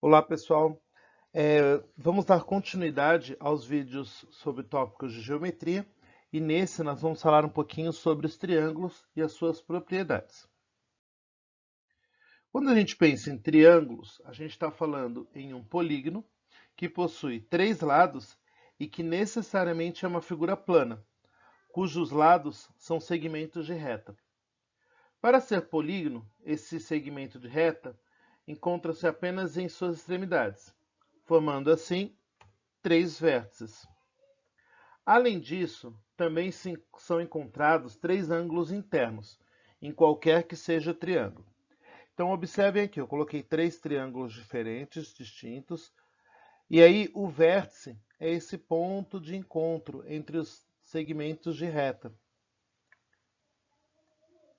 Olá, pessoal. Vamos dar continuidade aos vídeos sobre tópicos de geometria e nesse nós vamos falar um pouquinho sobre os triângulos e as suas propriedades. Quando a gente pensa em triângulos, a gente está falando em um polígono que possui três lados e que necessariamente é uma figura plana, cujos lados são segmentos de reta. Para ser polígono, esse segmento de reta encontra-se apenas em suas extremidades, formando assim três vértices. Além disso, também são encontrados três ângulos internos, em qualquer que seja o triângulo. Então, observem aqui, eu coloquei três triângulos diferentes, distintos, e aí o vértice é esse ponto de encontro entre os segmentos de reta.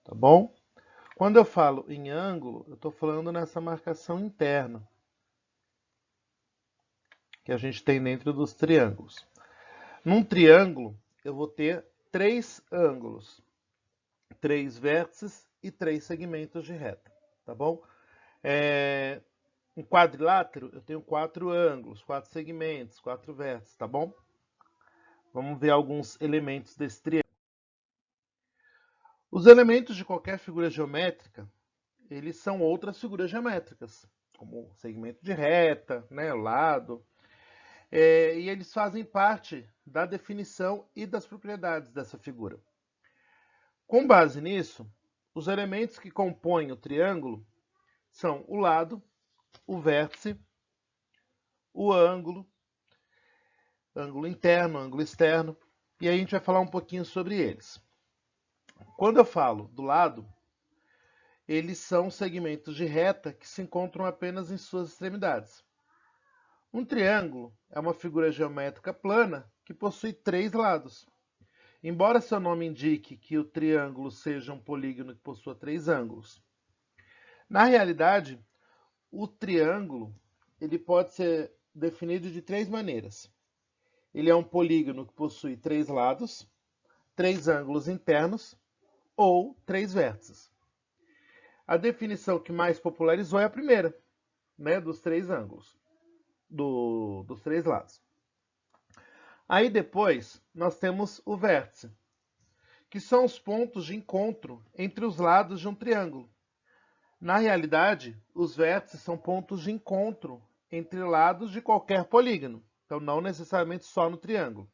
Tá bom? Quando eu falo em ângulo, eu estou falando nessa marcação interna que a gente tem dentro dos triângulos. Num triângulo, eu vou ter três ângulos, três vértices e três segmentos de reta, tá bom? Um quadrilátero, eu tenho quatro ângulos, quatro segmentos, quatro vértices, tá bom? Vamos ver alguns elementos desse triângulo. Os elementos de qualquer figura geométrica, eles são outras figuras geométricas, como o segmento de reta, né, o lado, e eles fazem parte da definição e das propriedades dessa figura. Com base nisso, os elementos que compõem o triângulo são o lado, o vértice, o ângulo interno, ângulo externo, e aí a gente vai falar um pouquinho sobre eles. Quando eu falo do lado, eles são segmentos de reta que se encontram apenas em suas extremidades. Um triângulo é uma figura geométrica plana que possui três lados. Embora seu nome indique que o triângulo seja um polígono que possua três ângulos, na realidade, o triângulo ele pode ser definido de três maneiras. Ele é um polígono que possui três lados, três ângulos internos ou três vértices. A definição que mais popularizou é a primeira, né, dos três ângulos, dos três lados. Aí depois nós temos o vértice, que são os pontos de encontro entre os lados de um triângulo. Na realidade, os vértices são pontos de encontro entre lados de qualquer polígono, então não necessariamente só no triângulo.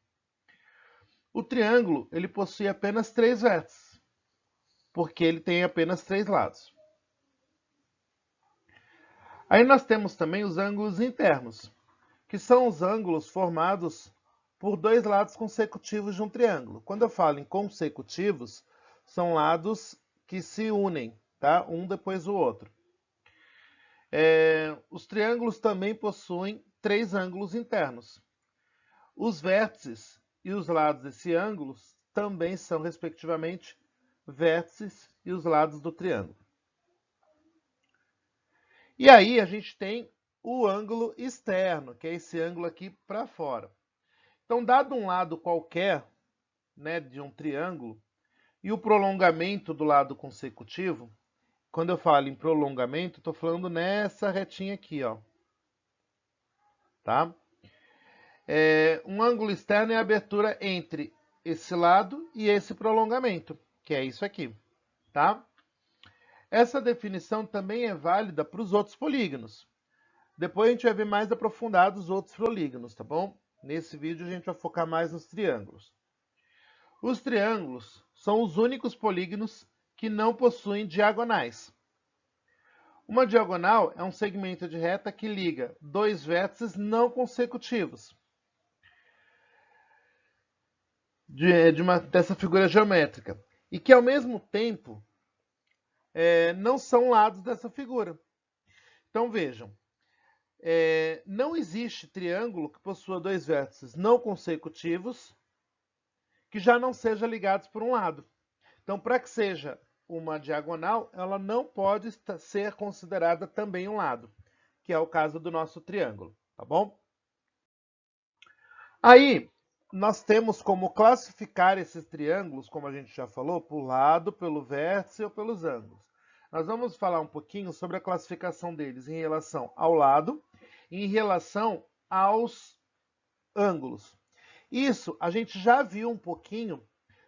O triângulo ele possui apenas três vértices, porque ele tem apenas três lados. Aí nós temos também os ângulos internos, que são os ângulos formados por dois lados consecutivos de um triângulo. Quando eu falo em consecutivos, são lados que se unem, tá? Um depois do outro. Os triângulos também possuem três ângulos internos. Os vértices e os lados desses ângulos também são, respectivamente, vértices e os lados do triângulo. E aí a gente tem o ângulo externo, que é esse ângulo aqui para fora. Então, dado um lado qualquer, né, de um triângulo, e o prolongamento do lado consecutivo, quando eu falo em prolongamento, estou falando nessa retinha aqui, ó. Tá? Um ângulo externo é a abertura entre esse lado e esse prolongamento, que é isso aqui, tá? Essa definição também é válida para os outros polígonos. Depois a gente vai ver mais aprofundado os outros polígonos, tá bom? Nesse vídeo a gente vai focar mais nos triângulos. Os triângulos são os únicos polígonos que não possuem diagonais. Uma diagonal é um segmento de reta que liga dois vértices não consecutivos dessa figura geométrica e que, ao mesmo tempo, não são lados dessa figura. Então, vejam, não existe triângulo que possua dois vértices não consecutivos que já não sejam ligados por um lado. Então, para que seja uma diagonal, ela não pode ser considerada também um lado, que é o caso do nosso triângulo, tá bom? Aí, nós temos como classificar esses triângulos, como a gente já falou, por lado, pelo vértice ou pelos ângulos. Nós vamos falar um pouquinho sobre a classificação deles em relação ao lado em relação aos ângulos. Isso a gente já viu um pouquinho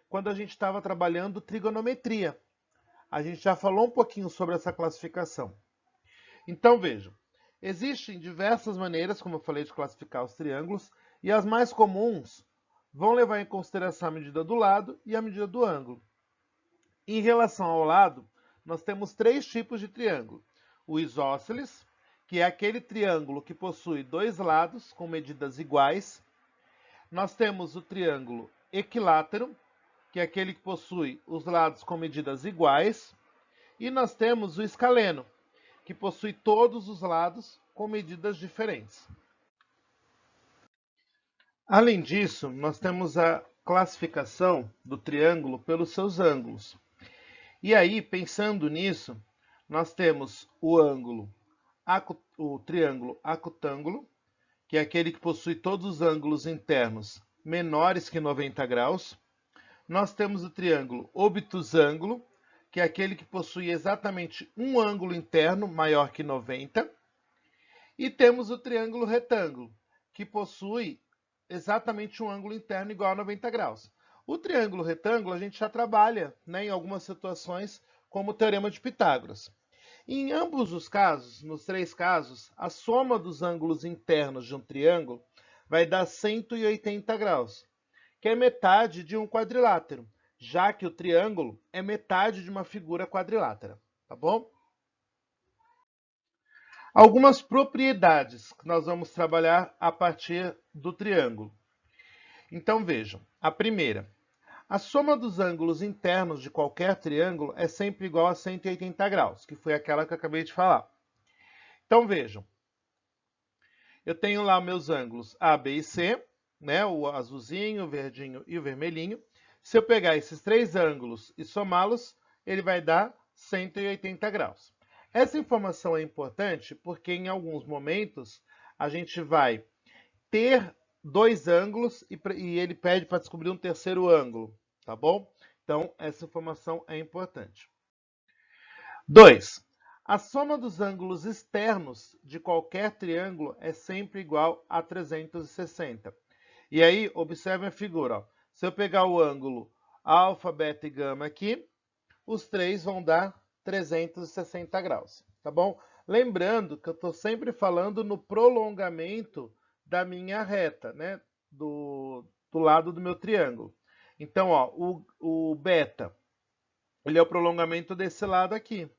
quando a gente estava trabalhando trigonometria. A gente já falou um pouquinho sobre essa classificação. Então vejam, existem diversas maneiras, como eu falei, de classificar os triângulos, e as mais comuns vão levar em consideração a medida do lado e a medida do ângulo. Em relação ao lado, nós temos três tipos de triângulo. O isósceles, que é aquele triângulo que possui dois lados com medidas iguais. Nós temos o triângulo equilátero, que é aquele que possui os lados com medidas iguais. E nós temos o escaleno, que possui todos os lados com medidas diferentes. Além disso, nós temos a classificação do triângulo pelos seus ângulos. E aí, pensando nisso, nós temos o triângulo acutângulo, que é aquele que possui todos os ângulos internos menores que 90 graus. Nós temos o triângulo obtusângulo, que é aquele que possui exatamente um ângulo interno maior que 90. E temos o triângulo retângulo, que possui exatamente um ângulo interno igual a 90 graus. O triângulo retângulo a gente já trabalha, né, em algumas situações, como o teorema de Pitágoras. Em ambos os casos, nos três casos, a soma dos ângulos internos de um triângulo vai dar 180 graus, que é metade de um quadrilátero, já que o triângulo é metade de uma figura quadrilátera, tá bom? Algumas propriedades que nós vamos trabalhar a partir do triângulo. Então vejam, a primeira, a soma dos ângulos internos de qualquer triângulo é sempre igual a 180 graus, que foi aquela que eu acabei de falar. Então vejam, eu tenho lá meus ângulos A, B e C, né, o azulzinho, o verdinho e o vermelhinho. Se eu pegar esses três ângulos e somá-los, ele vai dar 180 graus. Essa informação é importante porque em alguns momentos a gente vai ter dois ângulos e ele pede para descobrir um terceiro ângulo, tá bom? Então, essa informação é importante. 2. A soma dos ângulos externos de qualquer triângulo é sempre igual a 360. E aí, observe a figura. Ó. Se eu pegar o ângulo alfa, beta e gama aqui, os três vão dar 360 graus, tá bom? Lembrando que eu estou sempre falando no prolongamento da minha reta, né? Do lado do meu triângulo. Então, ó, o beta, ele é o prolongamento desse lado aqui.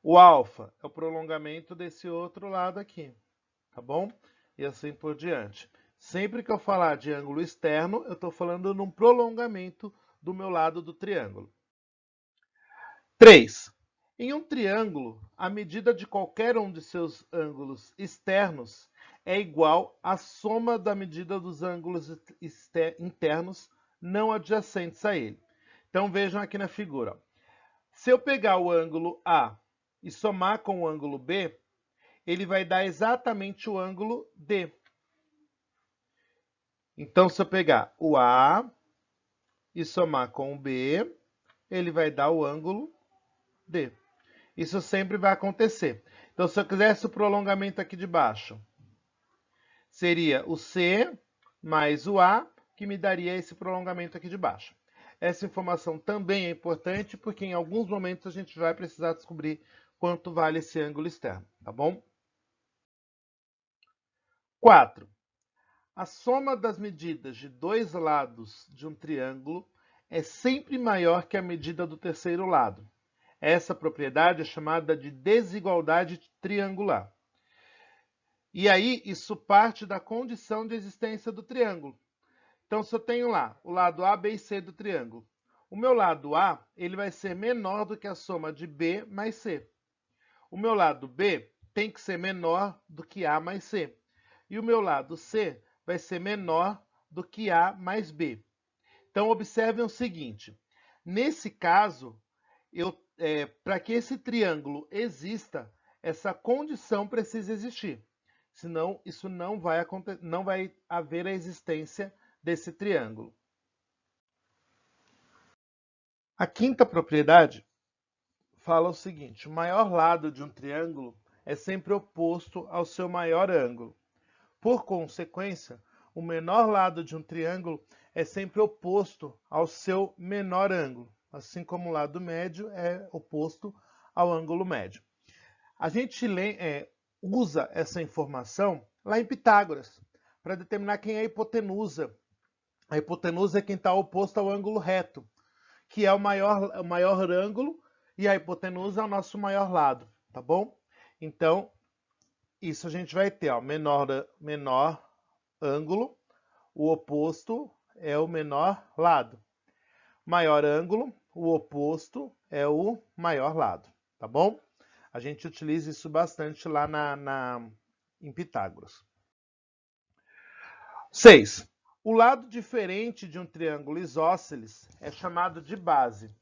O alfa é o prolongamento desse outro lado aqui, tá bom? E assim por diante. Sempre que eu falar de ângulo externo, eu estou falando num prolongamento do meu lado do triângulo. 3. Em um triângulo, a medida de qualquer um de seus ângulos externos é igual à soma da medida dos ângulos internos não adjacentes a ele. Então vejam aqui na figura. Se eu pegar o ângulo A e somar com o ângulo B, ele vai dar exatamente o ângulo D. Então, se eu pegar o A e somar com o B, ele vai dar o ângulo D. Isso sempre vai acontecer. Então, se eu quisesse o prolongamento aqui de baixo, seria o C mais o A, que me daria esse prolongamento aqui de baixo. Essa informação também é importante, porque em alguns momentos a gente vai precisar descobrir quanto vale esse ângulo externo, tá bom? 4. A soma das medidas de dois lados de um triângulo é sempre maior que a medida do terceiro lado. Essa propriedade é chamada de desigualdade triangular. E aí, isso parte da condição de existência do triângulo. Então, se eu tenho lá o lado A, B e C do triângulo, o meu lado A ele vai ser menor do que a soma de B mais C. O meu lado B tem que ser menor do que A mais C. E o meu lado C vai ser menor do que A mais B. Então, observem o seguinte. Nesse caso, para que esse triângulo exista, essa condição precisa existir. Senão, isso não vai haver a existência desse triângulo. A quinta propriedade fala o seguinte: o maior lado de um triângulo é sempre oposto ao seu maior ângulo. Por consequência, o menor lado de um triângulo é sempre oposto ao seu menor ângulo, assim como o lado médio é oposto ao ângulo médio. A gente usa essa informação lá em Pitágoras, para determinar quem é a hipotenusa. A hipotenusa é quem está oposto ao ângulo reto, que é o maior ângulo, e a hipotenusa é o nosso maior lado, tá bom? Então, isso a gente vai ter, ó, menor ângulo, o oposto é o menor lado. Maior ângulo, o oposto é o maior lado, tá bom? A gente utiliza isso bastante lá em Pitágoras. 6. O lado diferente de um triângulo isósceles é chamado de base.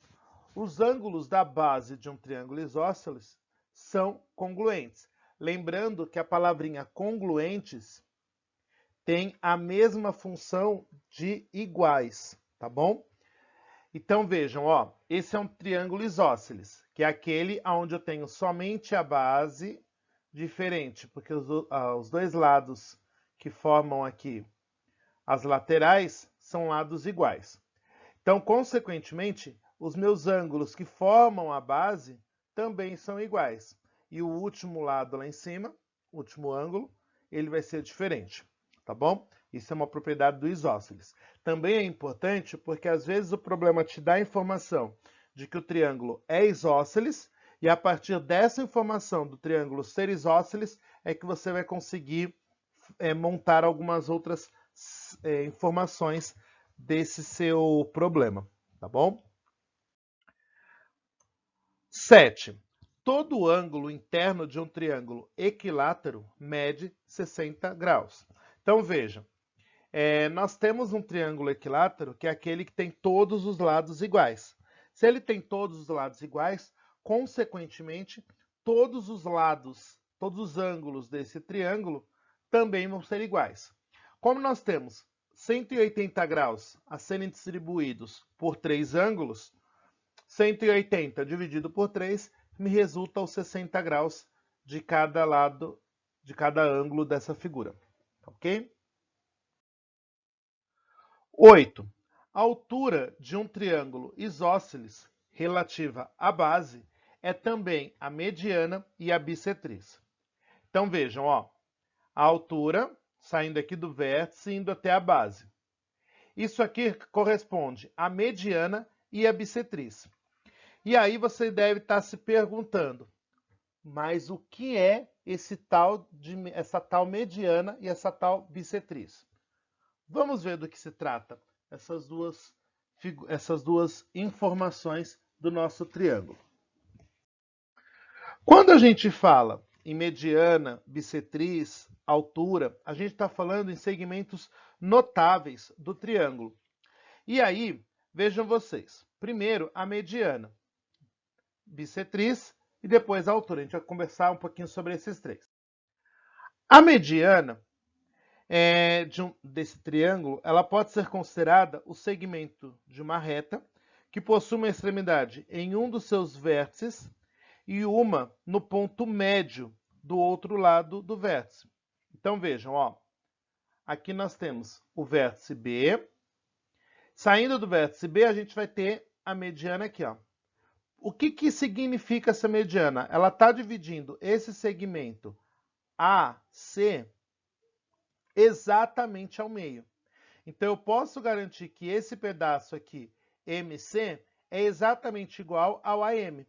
Os ângulos da base de um triângulo isósceles são congruentes. Lembrando que a palavrinha congruentes tem a mesma função de iguais, tá bom? Então vejam, ó, esse é um triângulo isósceles, que é aquele onde eu tenho somente a base diferente, porque os dois lados que formam aqui as laterais são lados iguais. Então, consequentemente, os meus ângulos que formam a base também são iguais. E o último lado lá em cima, o último ângulo, ele vai ser diferente, tá bom? Isso é uma propriedade do isósceles. Também é importante porque às vezes o problema te dá a informação de que o triângulo é isósceles e a partir dessa informação do triângulo ser isósceles é que você vai conseguir montar algumas outras informações desse seu problema, tá bom? 7. Todo ângulo interno de um triângulo equilátero mede 60 graus. Então vejam, nós temos um triângulo equilátero que é aquele que tem todos os lados iguais. Se ele tem todos os lados iguais, consequentemente, todos os ângulos desse triângulo também vão ser iguais. Como nós temos 180 graus a serem distribuídos por 3 ângulos, 180 dividido por 3 me resulta os 60 graus de cada lado, de cada ângulo dessa figura. Ok? 8. A altura de um triângulo isósceles relativa à base é também a mediana e a bissetriz. Então vejam, ó, a altura saindo aqui do vértice e indo até a base. Isso aqui corresponde à mediana e à bissetriz. E aí você deve estar se perguntando, mas o que é essa tal mediana e essa tal bissetriz? Vamos ver do que se trata essas duas informações do nosso triângulo. Quando a gente fala em mediana, bissetriz, altura, a gente está falando em segmentos notáveis do triângulo. E aí, vejam vocês, primeiro a mediana, bissetriz e depois a altura. A gente vai conversar um pouquinho sobre esses três. A mediana desse triângulo, ela pode ser considerada o segmento de uma reta que possui uma extremidade em um dos seus vértices e uma no ponto médio do outro lado do vértice. Então vejam, ó, aqui nós temos o vértice B. Saindo do vértice B, a gente vai ter a mediana aqui, ó. O que significa essa mediana? Ela está dividindo esse segmento AC exatamente ao meio. Então eu posso garantir que esse pedaço aqui, MC, é exatamente igual ao AM.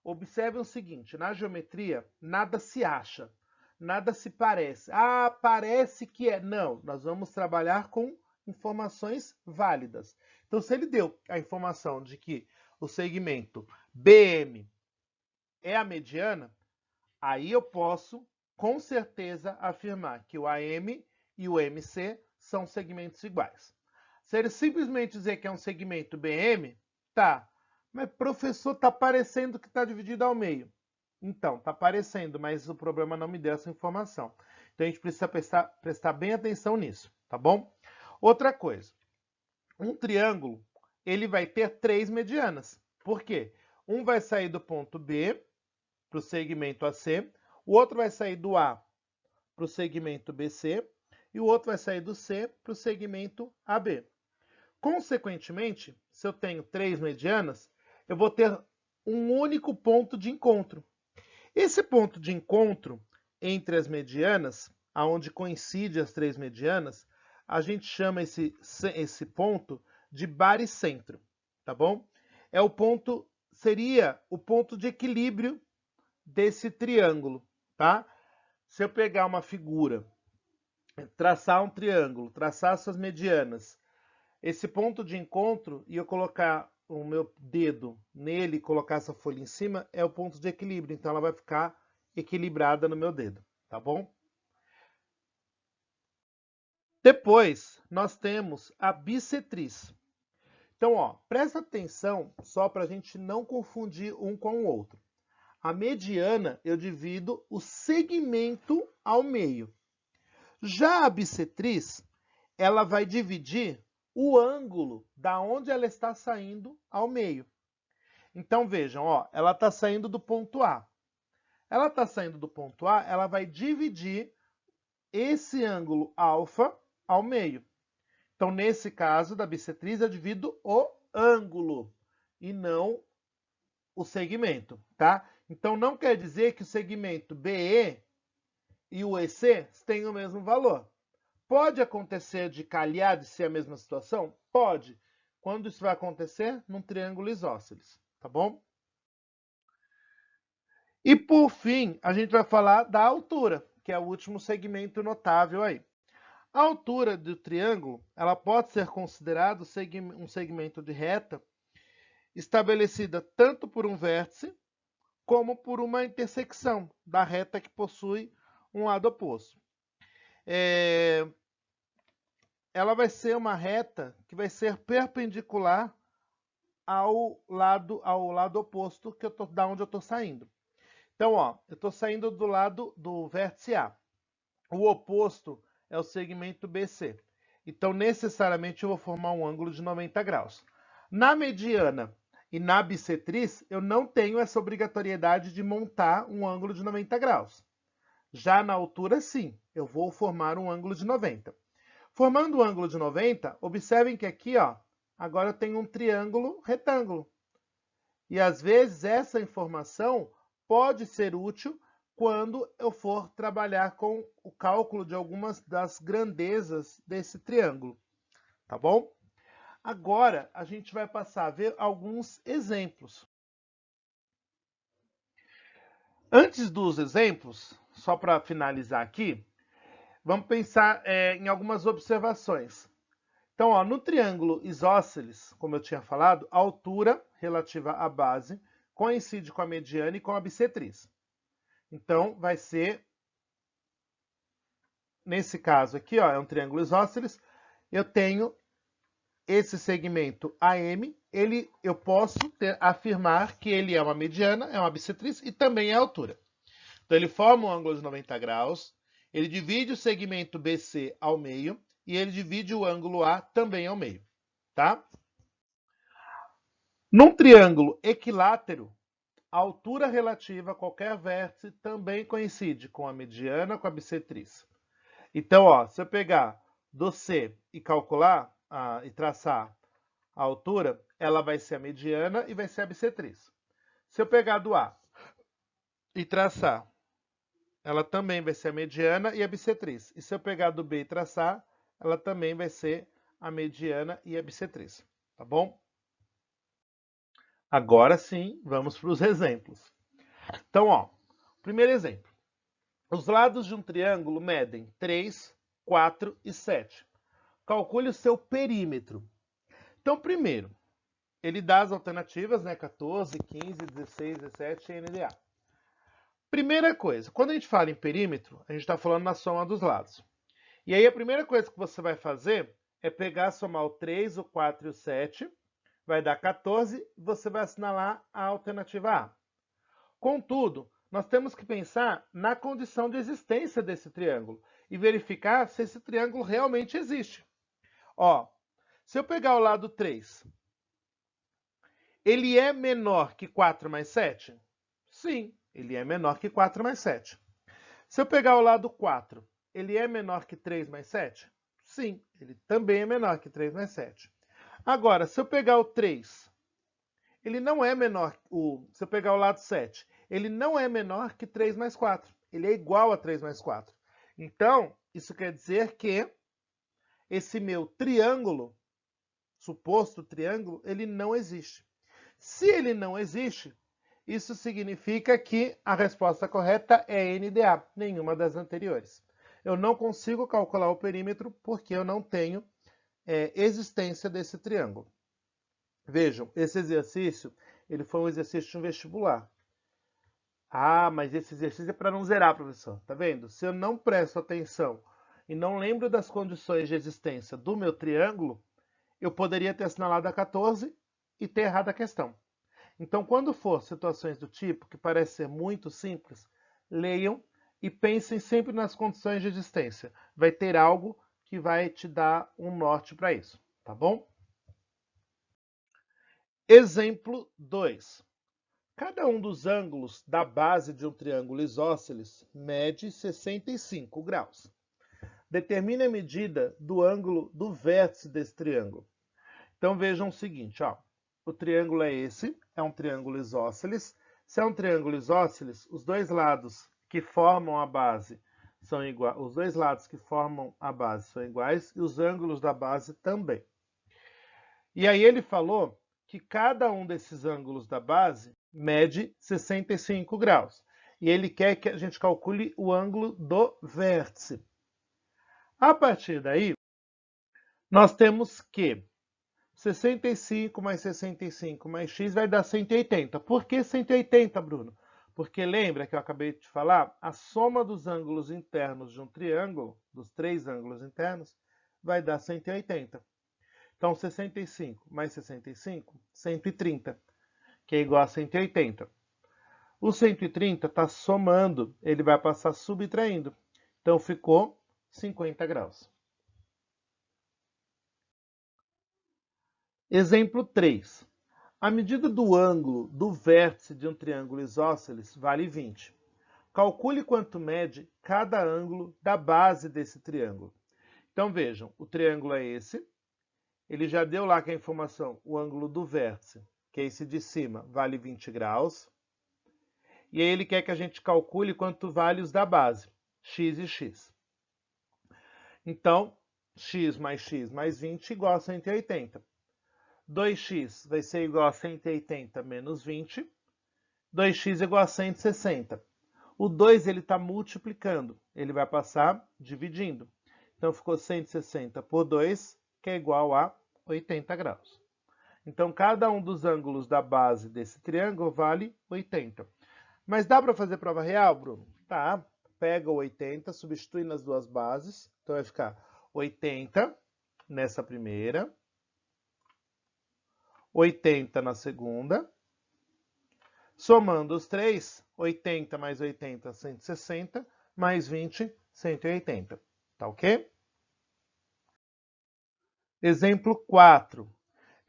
Observem o seguinte, na geometria, nada se acha, nada se parece. Ah, parece que é. Não, nós vamos trabalhar com informações válidas. Então, se ele deu a informação de que o segmento BM é a mediana, aí eu posso, com certeza, afirmar que o AM e o MC são segmentos iguais. Se ele simplesmente dizer que é um segmento BM, tá. Mas, professor, está parecendo que está dividido ao meio. Então, está parecendo, mas o problema não me deu essa informação. Então, a gente precisa prestar bem atenção nisso, tá bom? Outra coisa. Um triângulo, ele vai ter 3 medianas. Por quê? Um vai sair do ponto B para o segmento AC, O outro vai sair do A para o segmento BC e o outro vai sair do C para o segmento AB. Consequentemente, se eu tenho 3 medianas, eu vou ter um único ponto de encontro. Esse ponto de encontro entre as medianas, aonde coincide as 3 medianas, a gente chama esse ponto de baricentro, tá bom? Seria o ponto de equilíbrio desse triângulo, tá? Se eu pegar uma figura, traçar um triângulo, traçar suas medianas, esse ponto de encontro, e eu colocar o meu dedo nele e colocar essa folha em cima, é o ponto de equilíbrio. Então, ela vai ficar equilibrada no meu dedo, tá bom? Depois, nós temos a bissetriz. Então, ó, presta atenção só para a gente não confundir um com o outro. A mediana, eu divido o segmento ao meio. Já a bissetriz, ela vai dividir o ângulo da onde ela está saindo ao meio. Então, vejam, ó, ela está saindo do ponto A. Ela está saindo do ponto A, ela vai dividir esse ângulo alfa ao meio. Então, nesse caso da bissetriz, eu divido o ângulo e não o segmento, tá? Então, não quer dizer que o segmento BE e o EC tenham o mesmo valor. Pode acontecer de calhar de ser a mesma situação? Pode. Quando isso vai acontecer? Num triângulo isósceles, tá bom? E por fim, a gente vai falar da altura, que é o último segmento notável aí. A altura do triângulo, ela pode ser considerada um segmento de reta estabelecida tanto por um vértice como por uma intersecção da reta que possui um lado oposto. Ela vai ser uma reta que vai ser perpendicular ao lado oposto da onde eu estou saindo. Então, ó, eu estou saindo do lado do vértice A. O oposto é o segmento BC. Então, necessariamente, eu vou formar um ângulo de 90 graus. Na mediana e na bissetriz, eu não tenho essa obrigatoriedade de montar um ângulo de 90 graus. Já na altura, sim, eu vou formar um ângulo de 90. Formando um ângulo de 90, observem que aqui, ó, agora eu tenho um triângulo retângulo. E às vezes essa informação pode ser útil quando eu for trabalhar com o cálculo de algumas das grandezas desse triângulo, tá bom? Agora a gente vai passar a ver alguns exemplos. Antes dos exemplos, só para finalizar aqui, vamos pensar em algumas observações. Então, ó, no triângulo isósceles, como eu tinha falado, a altura relativa à base coincide com a mediana e com a bissetriz. Então, vai ser, nesse caso aqui, ó, é um triângulo isósceles, eu tenho esse segmento AM, eu posso afirmar que ele é uma mediana, é uma bissetriz e também é a altura. Então, ele forma um ângulo de 90 graus, ele divide o segmento BC ao meio e ele divide o ângulo A também ao meio, tá? Num triângulo equilátero, a altura relativa a qualquer vértice também coincide com a mediana com a bissetriz. Então, ó, se eu pegar do C e calcular e traçar a altura, ela vai ser a mediana e vai ser a bissetriz. Se eu pegar do A e traçar, ela também vai ser a mediana e a bissetriz. E se eu pegar do B e traçar, ela também vai ser a mediana e a bissetriz, tá bom? Agora sim, vamos para os exemplos. Então, ó, primeiro exemplo. Os lados de um triângulo medem 3, 4 e 7. Calcule o seu perímetro. Então, primeiro, ele dá as alternativas, né? 14, 15, 16, 17 e NDA. Primeira coisa, quando a gente fala em perímetro, a gente está falando na soma dos lados. E aí a primeira coisa que você vai fazer é pegar, somar o 3, o 4 e o 7, vai dar 14, e você vai assinalar a alternativa A. Contudo, nós temos que pensar na condição de existência desse triângulo e verificar se esse triângulo realmente existe. Ó, se eu pegar o lado 3, ele é menor que 4 mais 7? Sim, ele é menor que 4 mais 7. Se eu pegar o lado 4, ele é menor que 3 mais 7? Sim, ele também é menor que 3 mais 7. Agora, se eu pegar o 3, ele não é menor, se eu pegar o lado 7, ele não é menor que 3 mais 4. Ele é igual a 3 mais 4. Então, isso quer dizer que esse meu triângulo, suposto triângulo, ele não existe. Se ele não existe, isso significa que a resposta correta é NDA, nenhuma das anteriores. Eu não consigo calcular o perímetro porque eu não tenho existência desse triângulo. Vejam, esse exercício ele foi um exercício de um vestibular. Ah, mas esse exercício é para não zerar, professor. Tá vendo? Se eu não presto atenção e não lembro das condições de existência do meu triângulo, eu poderia ter assinalado a 14 e ter errado a questão. Então, quando for situações do tipo, que parece ser muito simples, leiam e pensem sempre nas condições de existência. Vai ter algo que vai te dar um norte para isso, tá bom? Exemplo 2. Cada um dos ângulos da base de um triângulo isósceles mede 65 graus. Determine a medida do ângulo do vértice desse triângulo. Então vejam o seguinte, ó. O triângulo é esse, é um triângulo isósceles. Se é um triângulo isósceles, os dois lados que formam a base são iguais, os dois lados que formam a base são iguais e os ângulos da base também. E aí ele falou que cada um desses ângulos da base mede 65 graus. E ele quer que a gente calcule o ângulo do vértice. A partir daí, nós temos que 65 mais 65 mais x vai dar 180. Por que 180, Bruno? Porque lembra que eu acabei de falar? A soma dos ângulos internos de um triângulo, dos três ângulos internos, vai dar 180. Então, 65 mais 65, 130, que é igual a 180. O 130 está somando, ele vai passar subtraindo. Então, ficou 50 graus. Exemplo 3. A medida do ângulo do vértice de um triângulo isósceles vale 20. Calcule quanto mede cada ângulo da base desse triângulo. Então, vejam, o triângulo é esse. Ele já deu lá que a informação, o ângulo do vértice, que é esse de cima, vale 20 graus. E aí ele quer que a gente calcule quanto vale os da base, x e x. Então, x mais 20 igual a 180. 2x vai ser igual a 180 menos 20. 2x igual a 160. O 2 ele está multiplicando, ele vai passar dividindo. Então, ficou 160 por 2, que é igual a 80 graus. Então, cada um dos ângulos da base desse triângulo vale 80. Mas dá para fazer prova real, Bruno? Tá. Pega o 80, substitui nas duas bases. Então, vai ficar 80 nessa primeira, 80 na segunda. Somando os três, 80 mais 80, 160, mais 20, 180. Tá ok? Exemplo 4.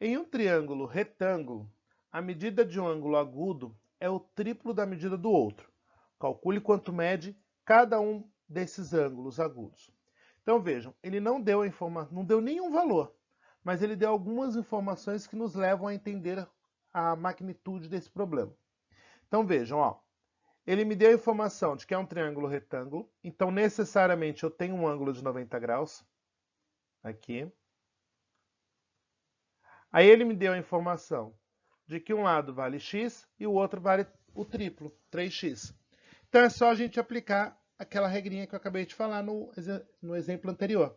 Em um triângulo retângulo, a medida de um ângulo agudo é o triplo da medida do outro. Calcule quanto mede cada um desses ângulos agudos. Então vejam, ele não deu não deu nenhum valor, mas ele deu algumas informações que nos levam a entender a magnitude desse problema. Então vejam, ó, ele me deu a informação de que é um triângulo retângulo, então necessariamente eu tenho um ângulo de 90 graus, aqui. Aí ele me deu a informação de que um lado vale x e o outro vale o triplo, 3x. Então é só a gente aplicar aquela regrinha que eu acabei de falar no exemplo anterior.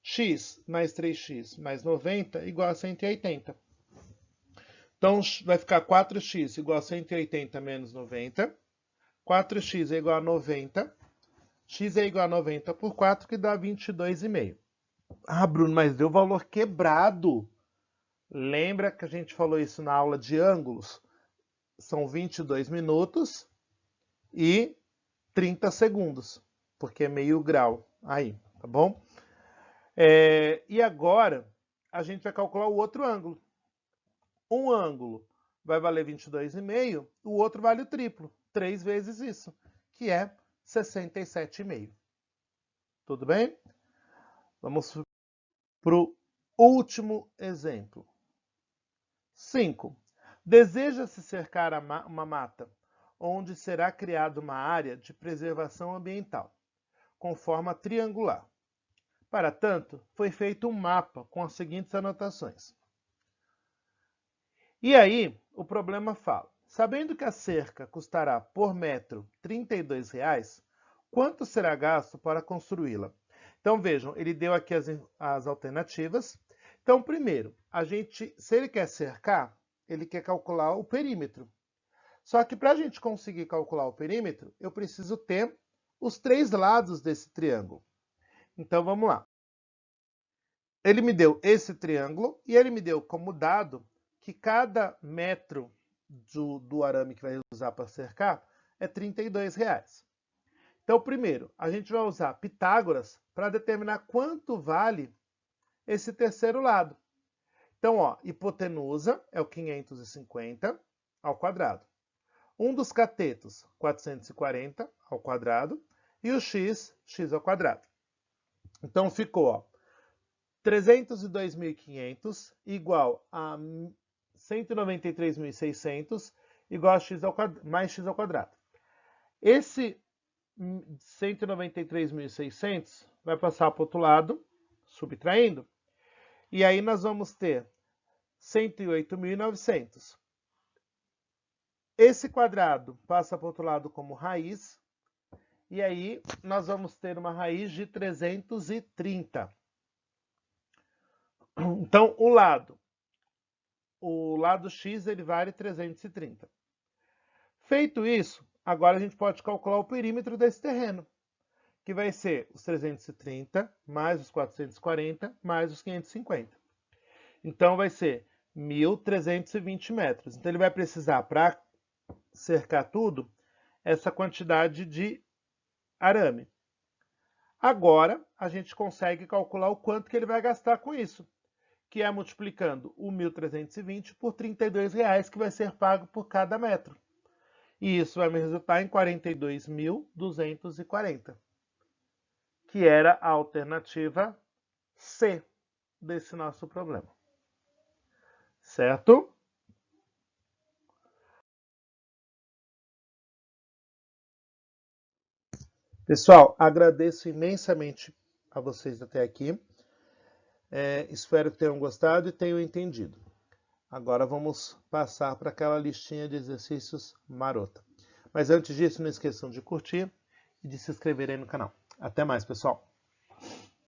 X mais 3x mais 90 igual a 180. Então vai ficar 4x igual a 180 menos 90. 4x é igual a 90. X é igual a 90 por 4, que dá 22,5. Ah, Bruno, mas deu valor quebrado. Lembra que a gente falou isso na aula de ângulos? São 22 minutos e 30 segundos, porque é meio grau aí, tá bom? E agora a gente vai calcular o outro ângulo. Um ângulo vai valer 22,5, o outro vale o triplo, 3 vezes isso, que é 67,5. Tudo bem? Vamos para o último exemplo. 5. Deseja-se cercar uma mata, onde será criada uma área de preservação ambiental, com forma triangular. Para tanto, foi feito um mapa com as seguintes anotações. E aí, o problema fala: sabendo que a cerca custará por metro R$ 32,00, quanto será gasto para construí-la? Então, vejam, ele deu aqui as alternativas. Então, primeiro, se ele quer cercar, ele quer calcular o perímetro. Só que para a gente conseguir calcular o perímetro, eu preciso ter os 3 lados desse triângulo. Então, vamos lá. Ele me deu esse triângulo e ele me deu como dado que cada metro do arame que vai usar para cercar é R$ 32,00. Então, primeiro, a gente vai usar Pitágoras para determinar quanto vale esse terceiro lado. Então, ó, hipotenusa é o 550 ao quadrado. 1 dos catetos, 440 ao quadrado. E o x ao quadrado. Então, ficou, ó, 302.500 igual a 193.600 igual a x ao quadrado, mais x ao quadrado. Esse 193.600 vai passar para o outro lado, subtraindo. E aí nós vamos ter 108.900. Esse quadrado passa para o outro lado como raiz. E aí nós vamos ter uma raiz de 330. Então, o lado x ele vale 330. Feito isso, agora a gente pode calcular o perímetro desse terreno, que vai ser os 330 mais os 440 mais os 550. Então, vai ser 1.320 metros. Então, ele vai precisar, para cercar tudo, essa quantidade de arame. Agora, a gente consegue calcular o quanto que ele vai gastar com isso, que é multiplicando o 1.320 por R$ 32,00 que vai ser pago por cada metro. E isso vai me resultar em 42.240, que era a alternativa C desse nosso problema. Certo? Pessoal, agradeço imensamente a vocês até aqui. Espero que tenham gostado e tenham entendido. Agora vamos passar para aquela listinha de exercícios marota. Mas antes disso, não esqueçam de curtir e de se inscrever aí no canal. Até mais, pessoal!